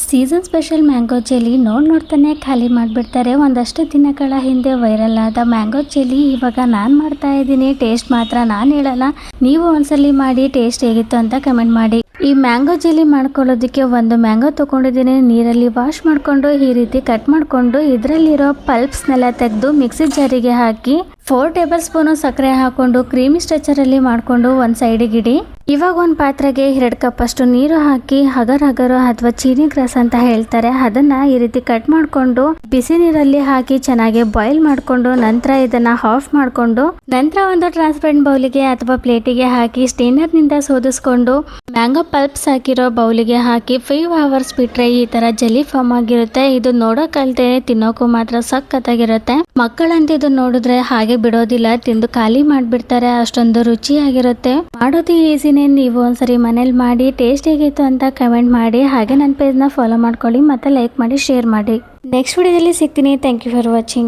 Season special mango ಚೆಲ್ಲಿ ನೋಡ್ತಾನೆ ಖಾಲಿ ಮಾಡಿಬಿಡ್ತಾರೆ. ಒಂದಷ್ಟು ದಿನಗಳ ಹಿಂದೆ ವೈರಲ್ ಆದ ಮ್ಯಾಂಗೋ ಚೆಲ್ಲಿ ಇವಾಗ ನಾನು ಮಾಡ್ತಾ ಇದ್ದೀನಿ. ಟೇಸ್ಟ್ ಮಾತ್ರ ನಾನು ಹೇಳಲ್ಲ, ನೀವು ಒಂದ್ಸಲಿ ಮಾಡಿ ಟೇಸ್ಟ್ ಹೇಗಿತ್ತು ಅಂತ ಕಮೆಂಟ್ ಮಾಡಿ. ಈ ಮ್ಯಾಂಗೋ ಜೆಲ್ಲಿ ಮಾಡ್ಕೊಳ್ಳೋದಕ್ಕೆ ಒಂದು ಮ್ಯಾಂಗೋ ತಗೊಂಡಿದ್ದೀನಿ. ನೀರಲ್ಲಿ ವಾಶ್ ಮಾಡಿಕೊಂಡು ಈ ರೀತಿ ಕಟ್ ಮಾಡಿಕೊಂಡು ಇದರಲ್ಲಿರೋ ಪಲ್ಪ್ಸ್ನೆಲ್ಲ ತೆಗೆದು ಮಿಕ್ಸಿ ಜಾರಿಗೆ ಹಾಕಿ 4 ಟೇಬಲ್ ಸ್ಪೂನು ಸಕ್ಕರೆ ಹಾಕೊಂಡು ಕ್ರೀಮಿ ಸ್ಟ್ರೆಚರಲ್ಲಿ ಮಾಡಿಕೊಂಡು ಒಂದು ಸೈಡಿಗೆ ಇಡಿ. ಇವಾಗ ಒಂದು ಪಾತ್ರೆಗೆ 2 ಕಪ್ ಅಷ್ಟು ನೀರು ಹಾಕಿ ಹಗರು ಅಥವಾ ಚೀನಿ ಗ್ರಾಸ್ ಅಂತ ಹೇಳ್ತಾರೆ, ಅದನ್ನ ಈ ರೀತಿ ಕಟ್ ಮಾಡಿಕೊಂಡು ಬಿಸಿ ನೀರಲ್ಲಿ ಹಾಕಿ ಚೆನ್ನಾಗಿ ಬಾಯ್ಲ್ ಮಾಡಿಕೊಂಡು ನಂತರ ಇದನ್ನ ಆಫ್ ಮಾಡಿಕೊಂಡು ನಂತರ ಒಂದು ಟ್ರಾನ್ಸ್ಪರೆಂಟ್ ಬೌಲಿಗೆ ಅಥವಾ ಪ್ಲೇಟಿಗೆ ಹಾಕಿ ಸ್ಟೇನರ್ನಿಂದ ಸೋದಿಸ್ಕೊಂಡು ಮ್ಯಾಂಗೋ ಪಲ್ಪ್ಸ್ ಹಾಕಿರೋ ಬೌಲಿಗೆ ಹಾಕಿ 5 ಅವರ್ಸ್ ಬಿಟ್ರೆ ಈ ತರ ಜೆಲ್ಲಿ ಫಾರ್ಮ್ ಆಗಿರುತ್ತೆ. ಇದು ನೋಡೋಕಲ್ದೆ ತಿನ್ನೋಕು ಮಾತ್ರ ಸಖತ್ತಾಗಿರುತ್ತೆ. ಮಕ್ಕಳಂತ ಇದು ನೋಡಿದ್ರೆ ಹಾಗೆ ಬಿಡೋದಿಲ್ಲ, ತಿಂದು ಖಾಲಿ ಮಾಡಿಬಿಡ್ತಾರೆ, ಅಷ್ಟೊಂದು ರುಚಿಯಾಗಿರುತ್ತೆ. ಮಾಡೋದು ಈಸಿನೇ, ನೀವು ಒಂದ್ಸರಿ ಮನೇಲಿ ಮಾಡಿ ಟೇಸ್ಟ್ ಹೇಗಿತ್ತು ಅಂತ ಕಮೆಂಟ್ ಮಾಡಿ. ಹಾಗೆ ನನ್ನ ಪೇಜ್ನ ಫಾಲೋ ಮಾಡ್ಕೊಳ್ಳಿ, ಮತ್ತೆ ಲೈಕ್ ಮಾಡಿ, ಶೇರ್ ಮಾಡಿ. ನೆಕ್ಸ್ಟ್ ವಿಡಿಯೋದಲ್ಲಿ ಸಿಗ್ತೀನಿ. Thank you for watching.